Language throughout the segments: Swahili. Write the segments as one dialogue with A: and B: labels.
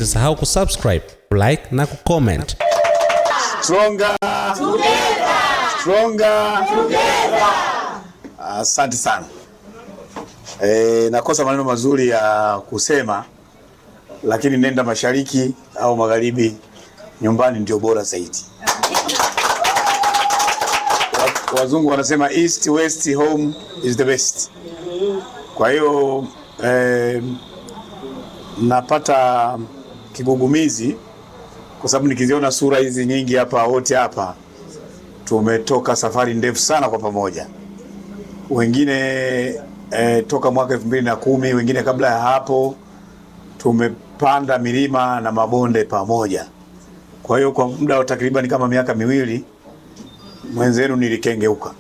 A: Usisahau kusubscribe, like na kucomment.
B: Stronger together. Stronger together. Asante sana. Nakosa maneno mazuri ya kusema, lakini nenda mashariki au magharibi, nyumbani ndio bora zaidi. Wazungu wanasema east west home is the best. Kwa hiyo napata kigugumizi kwa sababu nikiziona sura hizi nyingi hapa, wote hapa tumetoka safari ndefu sana kwa pamoja. Wengine toka mwaka 2010, wengine kabla ya hapo tumepanda milima na mabonde pamoja. Kwa hiyo kwa muda wa takriban kama miaka miwili mwenzenu nilikengeuka.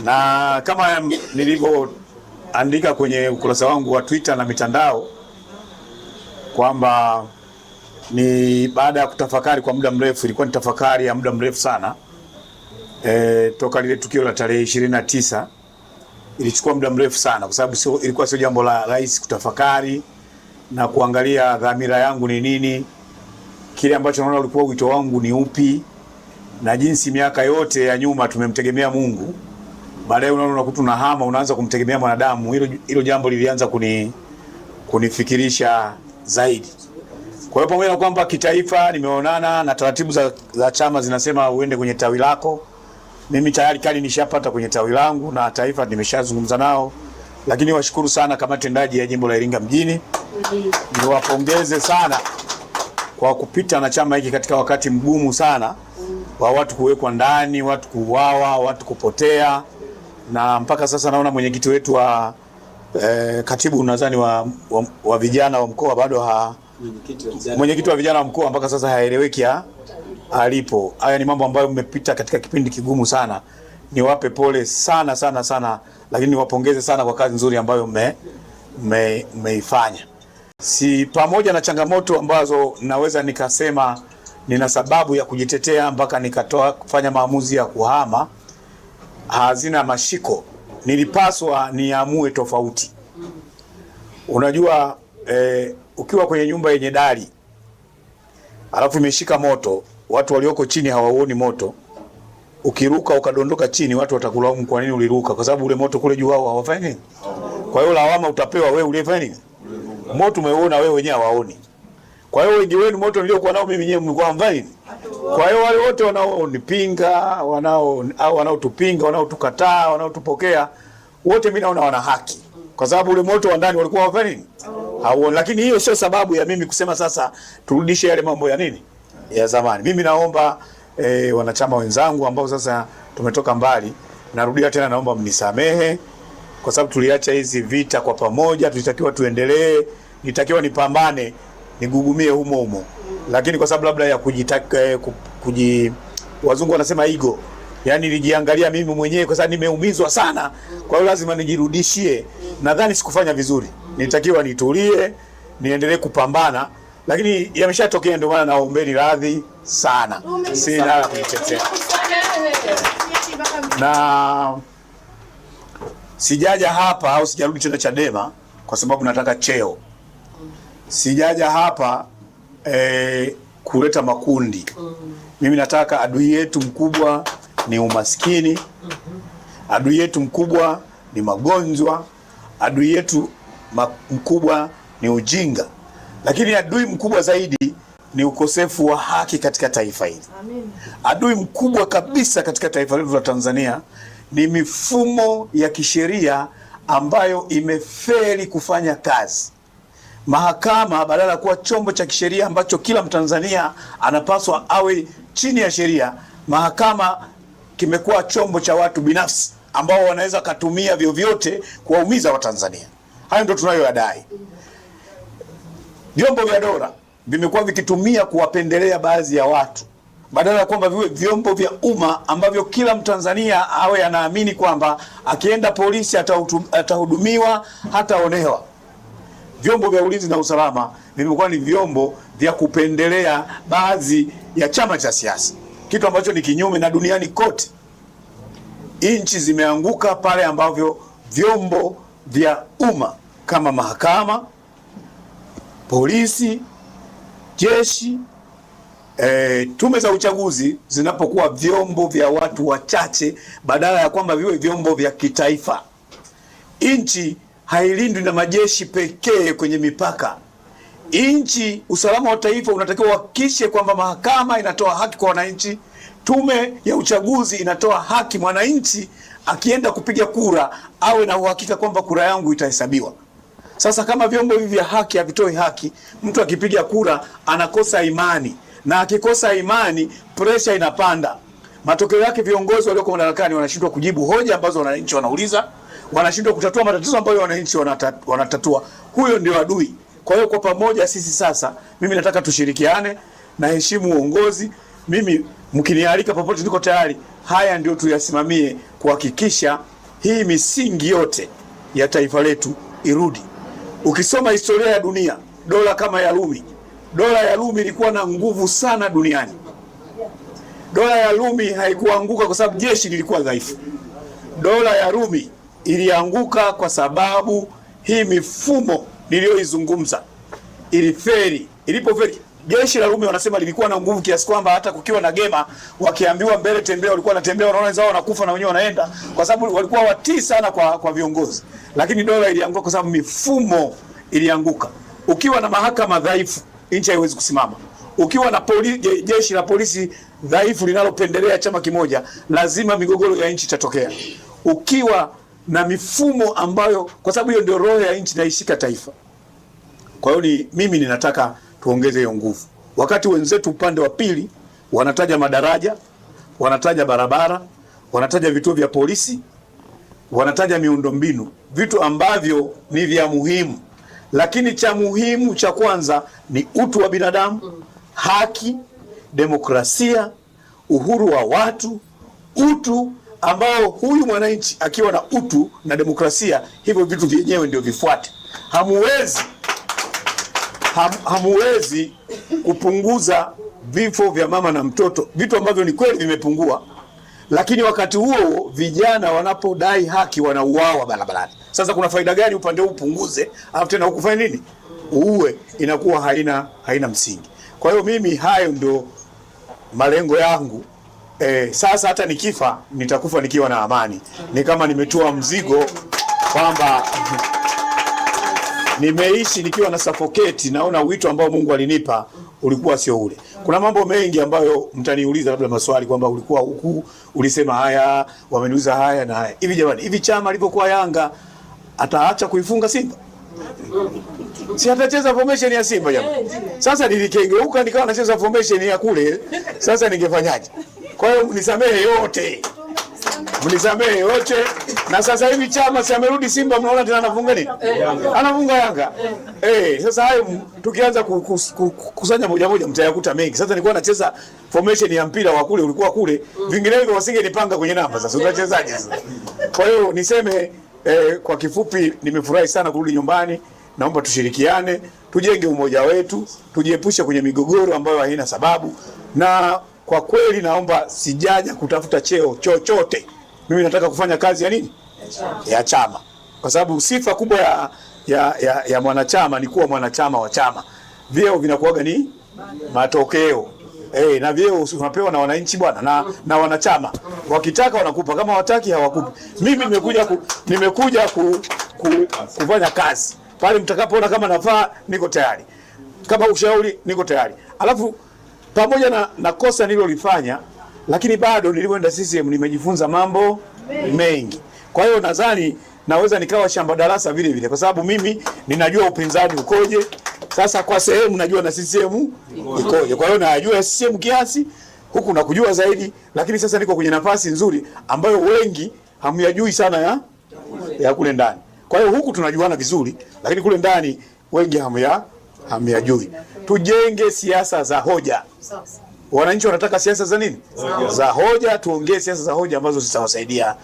B: Na kama nilivyoandika kwenye ukurasa wangu wa Twitter na mitandao kwamba ni baada ya kutafakari kwa muda mrefu, ilikuwa ni tafakari ya muda mrefu sana. Toka lile tukio la tarehe 29 ilichukua muda mrefu sana kwa sababu ilikuwa sio jambo la rahisi kutafakari na kuangalia dhamira yangu ni nini, kile ambacho naona ulikuwa wito wangu ni upi, na jinsi miaka yote ya nyuma tumemtegemea Mungu. Baadaye unakuta unahama, unaanza kumtegemea mwanadamu. Hilo jambo lilianza kunifikirisha zaidi. Kwa hiyo pamoja na kwamba kitaifa nimeonana na taratibu za chama zinasema uende kwenye tawi lako, mimi tayari kali nishapata kwenye tawi langu na taifa nimeshazungumza nao, lakini washukuru sana kamati tendaji ya jimbo la Iringa mjini. Niwapongeze sana kwa kupita na chama hiki katika wakati mgumu sana wa watu kuwekwa ndani, watu kuuawa, watu kupotea, na mpaka sasa naona mwenyekiti wetu wa katibu nadhani wa vijana wa mkoa bado mwenyekiti wa vijana wa mkoa mpaka sasa haeleweki alipo. Haya ni mambo ambayo mmepita katika kipindi kigumu sana. Niwape pole sana sana sana, lakini niwapongeze sana kwa kazi nzuri ambayo mmeifanya. Si pamoja na changamoto ambazo naweza nikasema nina sababu ya kujitetea mpaka kufanya maamuzi ya kuhama, hazina mashiko. Nilipaswa niamue tofauti. Unajua ukiwa kwenye nyumba yenye dari alafu imeshika moto, watu walioko chini hawauoni moto. Ukiruka ukadondoka chini, watu watakulaumu kwa nini uliruka, kwa sababu ule moto kule juu wao hawafanyi nini. Kwa hiyo lawama utapewa wewe uliyefanya nini. Moto umeuona wewe wenyewe hawaoni. Kwa hiyo wengi wenu moto niliokuwa nao mimi mwenyewe mlikuwa mfanya nini. Kwa hiyo wale wote wanaonipinga, wanaotupinga, wanaotukataa, wanaotupokea, wote mimi naona wana haki. Kwa sababu ule moto wa ndani walikuwa wafanya nini? Hauoni. Lakini hiyo sio sababu ya mimi kusema sasa turudishe yale mambo ya nini? Ya zamani. Mimi naomba wanachama wenzangu ambao sasa tumetoka mbali, narudia tena, naomba mnisamehe kwa sababu tuliacha hizi vita kwa pamoja, tulitakiwa tuendelee, nitakiwa nipambane, nigugumie humo. Lakini kwa sababu labda ya wazungu wanasema ego, yani nilijiangalia mimi mwenyewe kwa sababu nimeumizwa sana, kwa hiyo lazima nijirudishie. Nadhani sikufanya vizuri. Nilitakiwa nitulie, niendelee kupambana, lakini yameshatokea, ndio maana naombeni radhi sana. Sina kujitetea. Na sijaja hapa au sijarudi tena Chadema kwa sababu nataka cheo. Sijaja hapa kuleta makundi. Mimi nataka, adui yetu mkubwa ni umaskini. Adui yetu mkubwa ni magonjwa. Adui yetu mkubwa ni ujinga. Lakini adui mkubwa zaidi ni ukosefu wa haki katika taifa hili. Adui mkubwa kabisa katika taifa letu la Tanzania ni mifumo ya kisheria ambayo imefeli kufanya kazi. Mahakama badala ya kuwa chombo cha kisheria ambacho kila Mtanzania anapaswa awe chini ya sheria, mahakama kimekuwa chombo cha watu binafsi ambao wanaweza kutumia vyovyote kuwaumiza Watanzania. Hayo ndio tunayoyadai. Vyombo vya dola vimekuwa vikitumia kuwapendelea baadhi ya watu badala ya kwamba viwe vyombo vya umma ambavyo kila Mtanzania awe anaamini kwamba akienda polisi atahudumiwa, hataonewa. Vyombo vya ulinzi na usalama vimekuwa ni vyombo vya kupendelea baadhi ya chama cha siasa, kitu ambacho ni kinyume na duniani kote. Nchi zimeanguka pale ambavyo vyombo vya umma kama mahakama, polisi, jeshi, tume za uchaguzi zinapokuwa vyombo vya watu wachache badala ya kwamba viwe vyombo vya kitaifa. Nchi hailindwi na majeshi pekee kwenye mipaka. Nchi, usalama wa taifa unatakiwa uhakikishe kwamba mahakama inatoa haki kwa wananchi, tume ya uchaguzi inatoa haki, mwananchi akienda kupiga kura awe na uhakika kwamba kura yangu itahesabiwa. Sasa kama vyombo hivi vya haki havitoi haki, mtu akipiga kura anakosa imani, na akikosa imani pressure inapanda. Matokeo yake viongozi walioko madarakani wanashindwa kujibu hoja ambazo wananchi wanauliza, wanashindwa kutatua matatizo ambayo wananchi wanatatua. Huyo ndio adui. Kwa hiyo kwa pamoja sisi sasa, mimi nataka tushirikiane, na heshimu uongozi. Mimi mkinialika popote niko tayari. Haya ndio tuyasimamie kuhakikisha hii misingi yote ya taifa letu irudi. Ukisoma historia ya dunia, dola kama ya Rumi, dola ya Rumi ilikuwa na nguvu sana duniani. Dola ya Rumi haikuanguka kwa sababu jeshi lilikuwa dhaifu. Dola ya Rumi ilianguka kwa sababu hii mifumo niliyoizungumza iliferi. Ilipoferi, jeshi la Rumi wanasema lilikuwa na nguvu kiasi kwamba hata kukiwa na gema, wakiambiwa mbele tembea, walikuwa wanatembea, wanaona wenzao wanakufa na wenyewe wanaenda, kwa sababu walikuwa watii sana kwa viongozi. Lakini dola ilianguka kwa sababu mifumo ilianguka. Ukiwa na mahakama dhaifu, nchi haiwezi kusimama. Ukiwa na jeshi la polisi dhaifu linalopendelea chama kimoja, lazima migogoro ya nchi itatokea. Ukiwa na mifumo ambayo, kwa sababu hiyo ndio roho ya nchi naishika taifa. Kwa hiyo mimi ninataka tuongeze hiyo nguvu. Wakati wenzetu upande wa pili wanataja madaraja, wanataja barabara, wanataja vituo vya polisi, wanataja miundombinu, vitu ambavyo ni vya muhimu. Lakini cha muhimu cha kwanza ni utu wa binadamu, haki, demokrasia, uhuru wa watu, utu ambao huyu mwananchi akiwa na utu na demokrasia, hivyo vitu vyenyewe ndio vifuate. Hamuwezi kupunguza vifo vya mama na mtoto, vitu ambavyo ni kweli vimepungua, lakini wakati huo vijana wanapodai haki wanauawa barabarani. Sasa kuna faida gani upande huu upunguze, alafu tena ukufanya nini? Uue, inakuwa haina msingi. Kwa hiyo mimi hayo ndio malengo yangu. Sasa hata nikifa nitakufa nikiwa na amani. Ni kama nimetoa mzigo kwamba nimeishi nikiwa na suffocate, naona wito ambao Mungu alinipa ulikuwa sio ule. Kuna mambo mengi ambayo mtaniuliza labda maswali kwamba ulikuwa huku, ulisema haya, wameniuliza haya na haya. Hivi jamani, hivi Chama alipokuwa Yanga ataacha kuifunga Simba? Si atacheza formation ya Simba jamani? Sasa nilikengeuka nikawa nacheza formation ya kule. Sasa ningefanyaje? Kwa hiyo mnisamehe yote. Mnisamehe yote. Na sasa hivi Chama si amerudi Simba, mnaona tena anafunga nini? Anafunga Yanga. Sasa hayo tukianza kukusanya moja moja mtayakuta mengi. Sasa nilikuwa nacheza formation ya mpira wa kule, ulikuwa kule. Vinginevyo wasingenipanga kwenye namba. Sasa utachezaje sasa? Kwa hiyo niseme kwa kifupi, nimefurahi sana kurudi nyumbani. Naomba tushirikiane, tujenge umoja wetu, tujiepushe kwenye migogoro ambayo haina sababu. Na kwa kweli naomba, sijaja kutafuta cheo chochote. Mimi nataka kufanya kazi ya nini? Ya chama. Kwa sababu sifa kubwa ya mwanachama ni kuwa mwanachama wa chama. Vyeo vinakuwaga ni matokeo. Na vyeo unapewa na wananchi bwana, na wanachama. Wakitaka wanakupa, kama wataki hawakupi. Mimi nimekuja kufanya kazi. Pale mtakapoona kama nafaa, niko tayari. Kama ushauri, niko tayari. Alafu pamoja na kosa nililolifanya, lakini bado nilipoenda CCM nimejifunza mambo mengi. Kwa hiyo nadhani naweza nikawa shamba darasa vile vile, kwa sababu mimi ninajua upinzani ukoje. Sasa kwa sehemu najua na CCM ikoje. Kwa hiyo najua CCM kiasi, huku nakujua zaidi, lakini sasa niko kwenye nafasi nzuri ambayo wengi hamyajui sana ya kule ndani. Kwa hiyo huku tunajuana vizuri, lakini kule ndani wengi hamyajui. Tujenge siasa za hoja. Wananchi wanataka siasa za nini? Za hoja. Tuongee siasa za hoja ambazo zitawasaidia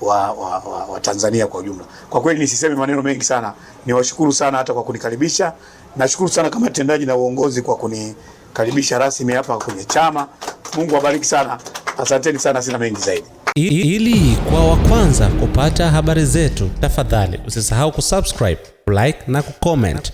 B: wa Tanzania kwa ujumla. Kwa kweli nisiseme maneno mengi sana. Niwashukuru sana hata kwa kunikaribisha. Nashukuru sana kama tendaji na uongozi kwa kunikaribisha rasmi hapa kwenye chama. Mungu awabariki sana. Asanteni sana, sina mengi zaidi.
A: Ili kwa wa kwanza kupata habari zetu, tafadhali usisahau kusubscribe, like na kucomment.